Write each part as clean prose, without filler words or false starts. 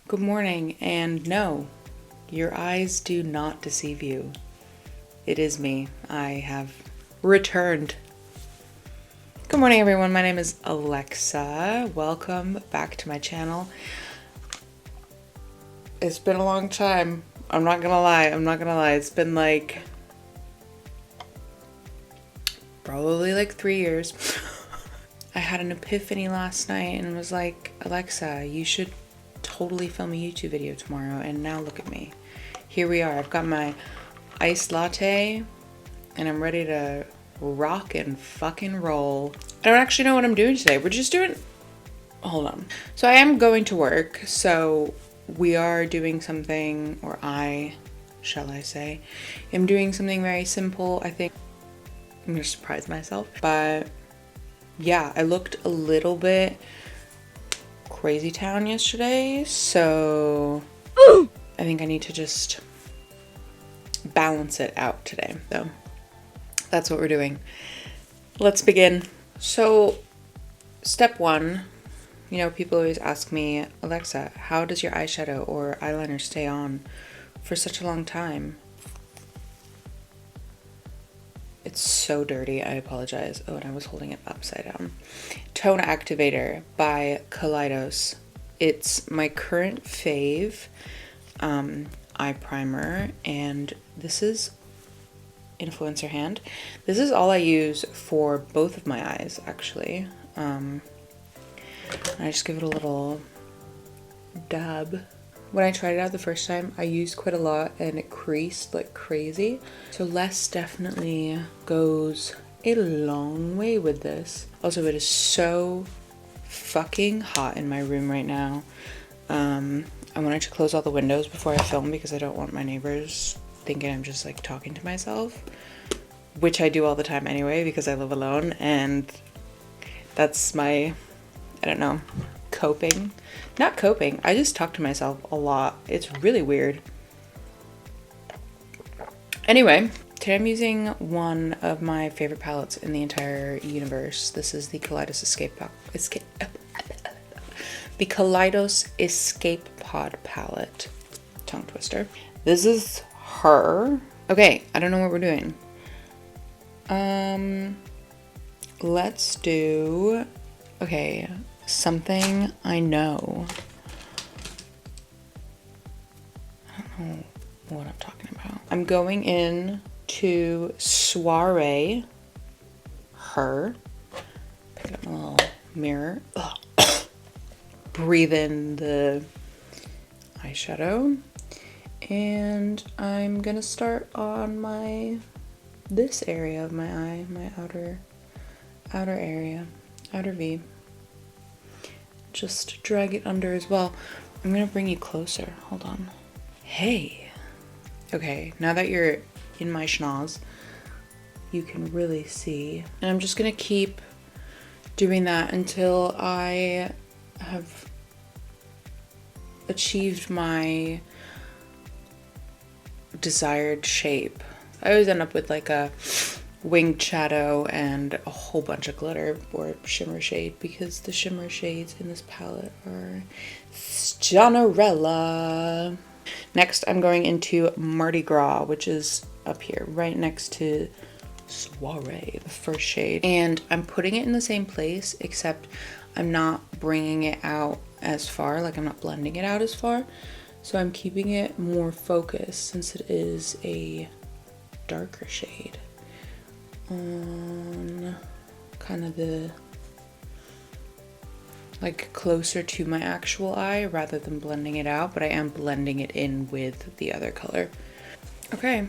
Good morning, and no, your eyes do not deceive you. It is me. I have returned. Good morning, everyone. My name is Alexa. Welcome back to my channel. It's been a long time. I'm not gonna lie. It's been probably like 3 years. I had an epiphany last night and was like, Alexa, you should totally film a YouTube video tomorrow. And now look at me. Here we are. I've got my iced latte and I'm ready to rock and fucking roll. I don't actually know what I'm doing today. We're just doing, hold on. So I am going to work. So we are doing something, or I, shall I say, am doing something very simple. I think I'm gonna surprise myself, but yeah, I looked a little bit crazy town yesterday, so I think I need to just balance it out today. So that's what we're doing. Let's begin. So step one, people always ask me, Alexa, how does your eyeshadow or eyeliner stay on for such a long time? It's so dirty, I apologize. Oh, and I was holding it upside down. Tone Activator by Kaleidos. It's my current fave eye primer, and this is influencer hand. This is all I use for both of my eyes, actually. I just give it a little dab. When I tried it out the first time, I used quite a lot and it creased like crazy. So less definitely goes a long way with this. Also, it is so fucking hot in my room right now. I wanted to close all the windows before I film because I don't want my neighbors thinking I'm just like talking to myself, which I do all the time anyway because I live alone, and that's my, I don't know, coping. Not coping, I just talk to myself a lot. It's really weird. Anyway, today I'm using one of my favorite palettes in the entire universe. This is the Kaleidos the Kaleidos Escape Pod palette. Tongue twister. This is her. Okay, I don't know what we're doing. Let's do, okay, something I know. I don't know what I'm talking about. I'm going in to Soiree, her. Pick up my little mirror. Ugh. Breathe in the eyeshadow. And I'm gonna start on this area of my eye, my outer area, outer V. Just drag it under as well. I'm gonna bring you closer. Hold on. Hey. Okay, now that you're in my schnoz, you can really see. And I'm just gonna keep doing that until I have achieved my desired shape. I always end up with like a winged shadow and a whole bunch of glitter or shimmer shade because the shimmer shades in this palette are Stunnerella. Next, I'm going into Mardi Gras, which is up here, right next to Soiree, the first shade. And I'm putting it in the same place, except I'm not bringing it out as far, like I'm not blending it out as far. So I'm keeping it more focused since it is a darker shade on kind of the, like, closer to my actual eye rather than blending it out, but I am blending it in with the other color. Okay,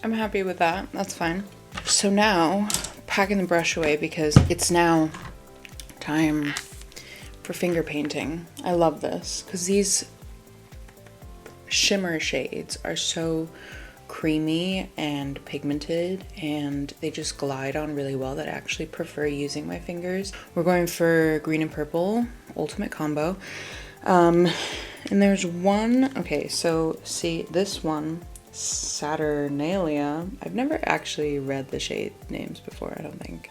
I'm happy with that. That's fine. So now, packing the brush away because it's now time for finger painting. I love this because these shimmer shades are so creamy and pigmented and they just glide on really well that I actually prefer using my fingers. We're going for green and purple, ultimate combo. And there's one, okay, so see this one, Saturnalia. I've never actually read the shade names before, I don't think.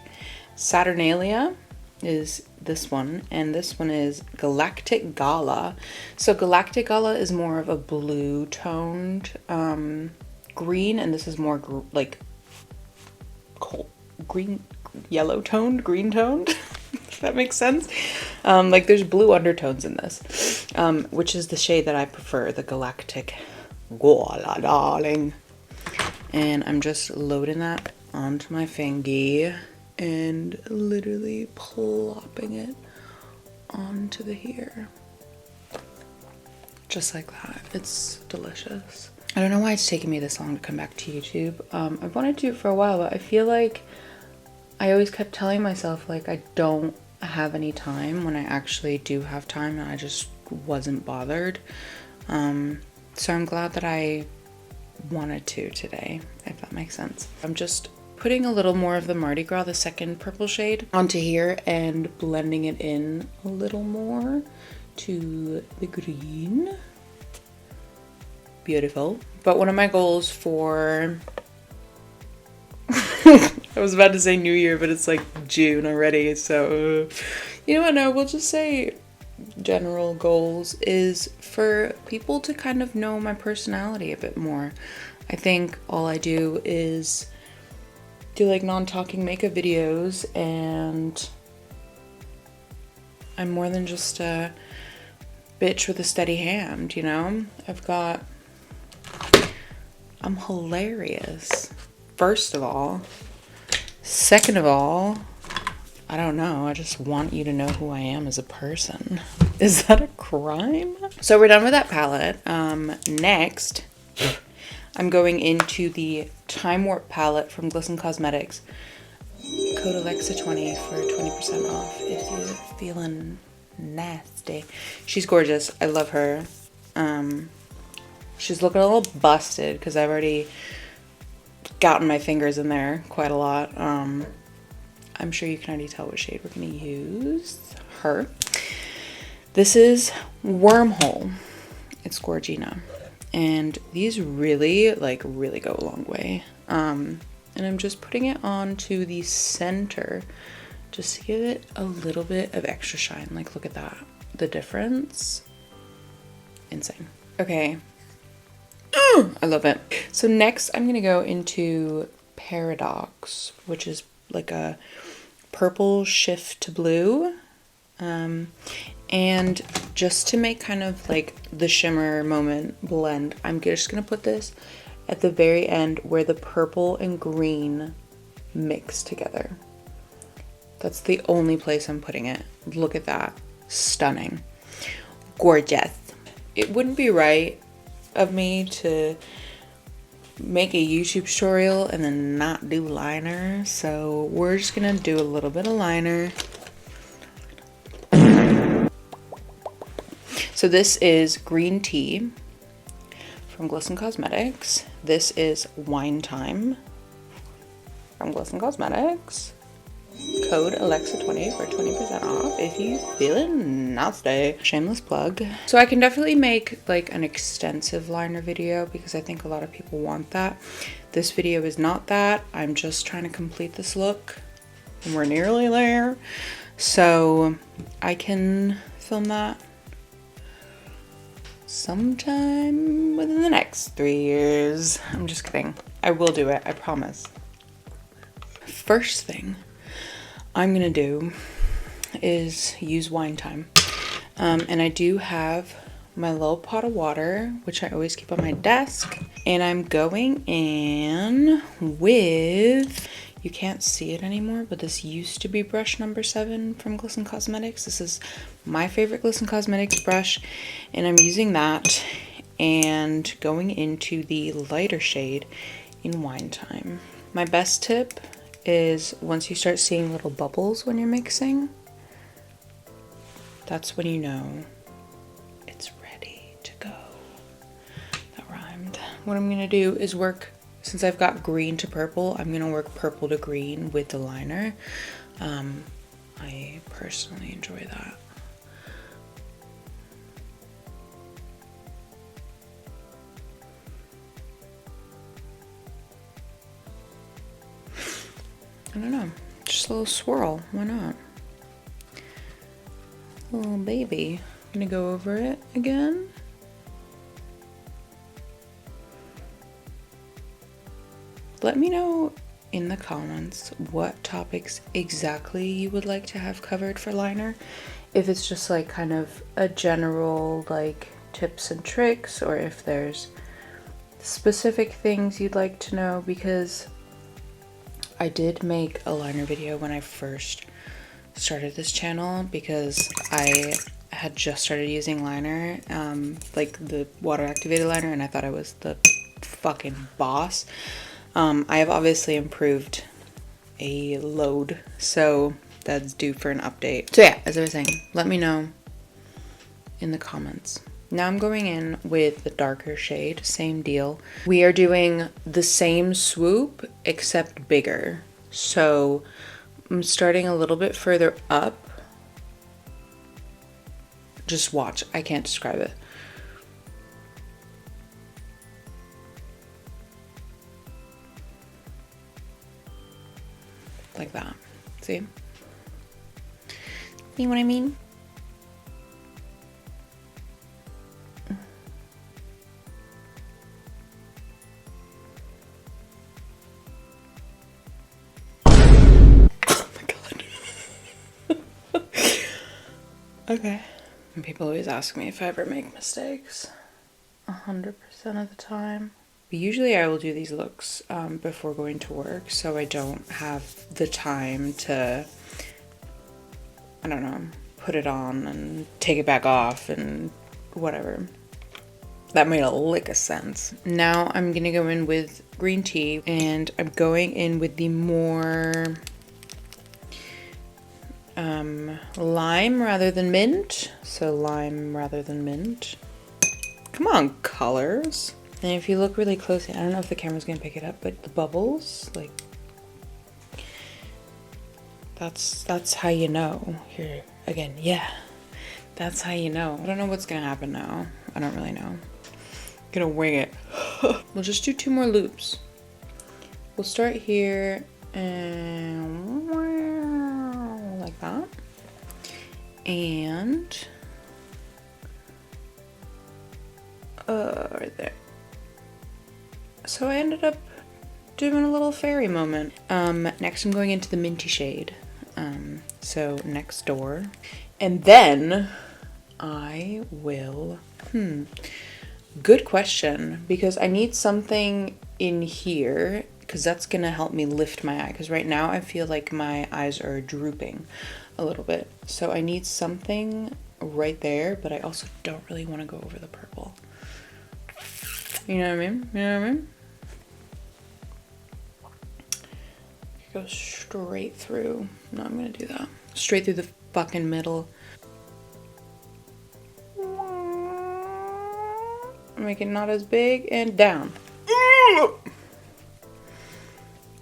Saturnalia is this one, and this one is Galactic Gala. So Galactic Gala is more of a blue toned green, and this is more like cold green, yellow toned, green toned. If that makes sense. Like there's blue undertones in this, which is the shade that I prefer, the Galactic Gala, darling. And I'm just loading that onto my fingy and literally plopping it onto the hair. Just like that. It's delicious. I don't know why it's taking me this long to come back to YouTube. I've wanted to do it for a while, but I feel like I always kept telling myself like I don't have any time when I actually do have time, and I just wasn't bothered. So I'm glad that I wanted to today, if that makes sense. I'm just putting a little more of the Mardi Gras, the second purple shade, onto here and blending it in a little more to the green. Beautiful. But one of my goals for I was about to say New Year, but it's like June already, so you know what, no, we'll just say general goals is for people to kind of know my personality a bit more. I think all I do is do like non-talking makeup videos, and I'm more than just a bitch with a steady hand, you know? I'm hilarious, first of all. Second of all, I don't know, I just want you to know who I am as a person. Is that a crime? So we're done with that palette. Next, I'm going into the Time Warp palette from Glisten Cosmetics. Code Alexa20 for 20% off if you're feeling nasty. She's gorgeous. I love her. She's looking a little busted because I've already gotten my fingers in there quite a lot. I'm sure you can already tell what shade we're gonna use. Her. This is Wormhole. It's Jennah. And these really go a long way. And I'm just putting it onto the center just to give it a little bit of extra shine. Like, look at that. The difference. Insane. Okay. I love it. So next I'm gonna go into Paradox, which is like a purple shift to blue. And just to make kind of like the shimmer moment blend, I'm just gonna put this at the very end where the purple and green mix together. That's the only place I'm putting it. Look at that. Stunning. Gorgeous. It wouldn't be right of me to make a YouTube tutorial and then not do liner, so we're just gonna do a little bit of liner. So this is Green Tea from Glisten Cosmetics. This is Wine Time from Glisten Cosmetics. Code Alexa20 for 20% off if you feeling nasty. Shameless plug. So I can definitely make like an extensive liner video because I think a lot of people want that. This video is not that. I'm just trying to complete this look and we're nearly there. So I can film that sometime within the next 3 years. I'm just kidding. I will do it, I promise. First thing I'm gonna do is use Wine Time. And I do have my little pot of water, which I always keep on my desk. And I'm going in with, you can't see it anymore, but this used to be brush number 7 from Glisten Cosmetics. This is my favorite Glisten Cosmetics brush. And I'm using that and going into the lighter shade in Wine Time. My best tip is once you start seeing little bubbles when you're mixing, that's when you know it's ready to go. That rhymed. What I'm gonna do is work, since I've got green to purple, I'm gonna work purple to green with the liner. I personally enjoy that. I don't know, just a little swirl, why not? Little baby. I'm gonna go over it again. Let me know in the comments what topics exactly you would like to have covered for liner. If it's just like kind of a general like tips and tricks, or if there's specific things you'd like to know, because I did make a liner video when I first started this channel, because I had just started using liner, like the water activated liner, and I thought I was the fucking boss. I have obviously improved a load, so that's due for an update. So yeah, as I was saying, let me know in the comments. Now I'm going in with the darker shade, same deal. We are doing the same swoop except bigger. So I'm starting a little bit further up. Just watch, I can't describe it. Like that, see? See what I mean? Okay. And people always ask me if I ever make mistakes. 100% of the time. But usually I will do these looks before going to work, so I don't have the time to, I don't know, put it on and take it back off and whatever. That made a lick of sense. Now I'm gonna go in with green tea, and I'm going in with the more lime rather than mint. So lime rather than mint. Come on, colors. And if you look really closely, I don't know if the camera's gonna pick it up, but the bubbles, like, that's how you know. Here, again, yeah. That's how you know. I don't know what's gonna happen now. I don't really know. I'm gonna wing it. We'll just do 2 more loops. We'll start here and like that. And right there. So I ended up doing a little fairy moment. Next I'm going into the minty shade. So next door. And then I will, good question, because I need something in here, because that's gonna help me lift my eye, because right now I feel like my eyes are drooping a little bit. So I need something right there, but I also don't really want to go over the purple. You know what I mean? You know what I mean? Go straight through. No, I'm gonna do that. Straight through the fucking middle. Make it not as big, and down.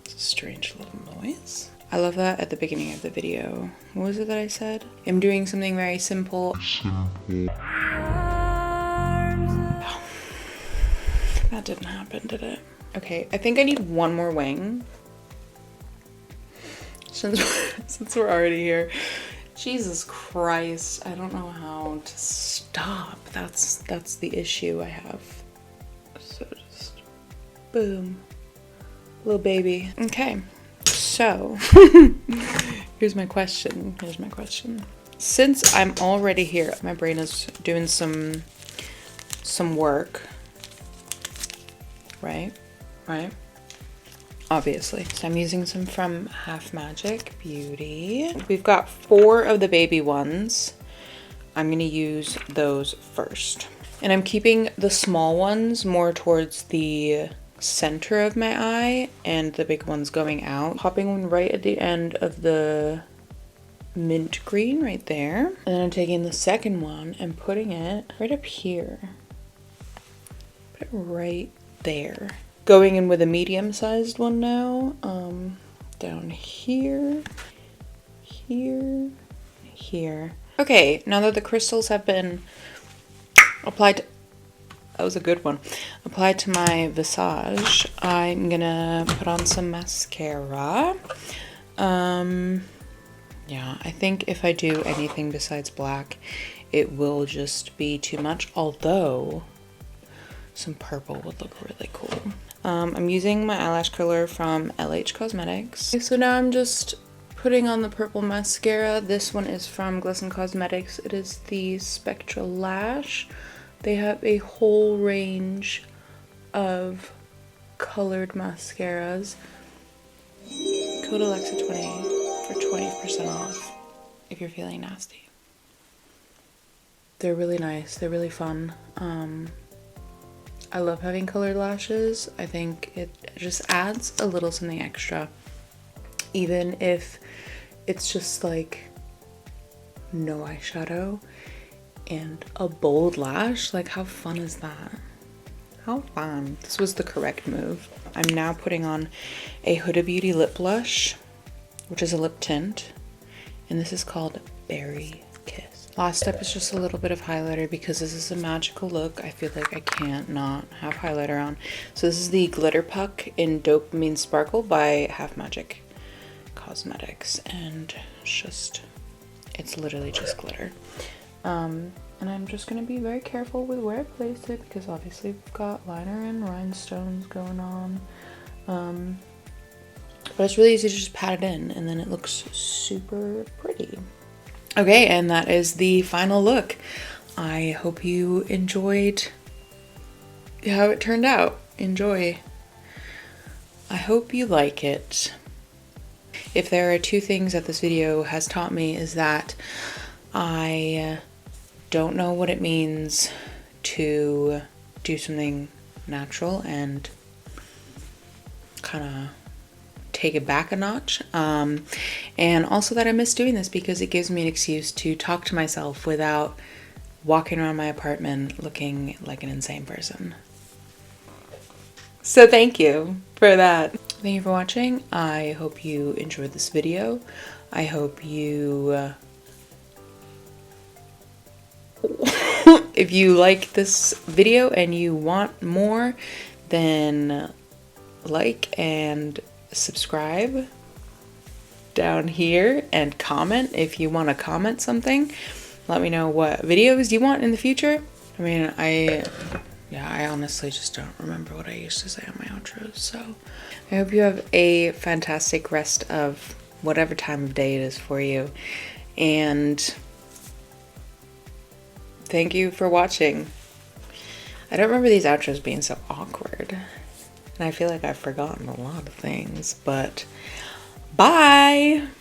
It's a strange little noise. I love that at the beginning of the video. What was it that I said? I'm doing something very simple. That didn't happen, did it? Okay, I think I need one more wing. Since we're already here. Jesus Christ, I don't know how to stop. That's the issue I have. So just boom. Little baby. Okay. So here's my question. Since I'm already here, my brain is doing some work. Right? Obviously. So I'm using some from Half Magic Beauty. We've got 4 of the baby ones. I'm gonna use those first. And I'm keeping the small ones more towards the center of my eye and the big ones going out. Popping one right at the end of the mint green right there. And then I'm taking the second one and putting it right up here. Put it right there. Going in with a medium-sized one now. Down here, here. Okay, now that the crystals have been applied to, that was a good one, applied to my visage, I'm gonna put on some mascara. Yeah, I think if I do anything besides black, it will just be too much, although some purple would look really cool. I'm using my eyelash curler from LH Cosmetics. Okay, so now I'm just putting on the purple mascara. This one is from Glisten Cosmetics. It is the Spectral Lash. They have a whole range of colored mascaras. Code Alexa20 for 20% off if you're feeling nasty. They're really nice. They're really fun. I love having colored lashes. I think it just adds a little something extra. Even if it's just like no eyeshadow and a bold lash, like how fun is that? How fun. This was the correct move. I'm now putting on a Huda Beauty lip blush, which is a lip tint, and this is called Berry Kiss. Last step is just a little bit of highlighter because this is a magical look. I feel like I can't not have highlighter on. So this is the Glitter Puck in Dopamine Sparkle by Half Magic Cosmetics, and it's literally just glitter. And I'm just gonna be very careful with where I place it because obviously we've got liner and rhinestones going on. But it's really easy to just pat it in and then it looks super pretty. Okay, and that is the final look. I hope you enjoyed how it turned out. Enjoy. I hope you like it. If there are two things that this video has taught me is that I don't know what it means to do something natural and kind of take it back a notch. And also that I miss doing this because it gives me an excuse to talk to myself without walking around my apartment looking like an insane person. So thank you for that. Thank you for watching. I hope you enjoyed this video. I hope you if you like this video and you want more, then like and subscribe down here and comment if you want to comment something. Let me know what videos you want in the future. I mean, I honestly just don't remember what I used to say on my outros, so I hope you have a fantastic rest of whatever time of day it is for you, and thank you for watching. I don't remember these outros being so awkward, and I feel like I've forgotten a lot of things, but bye!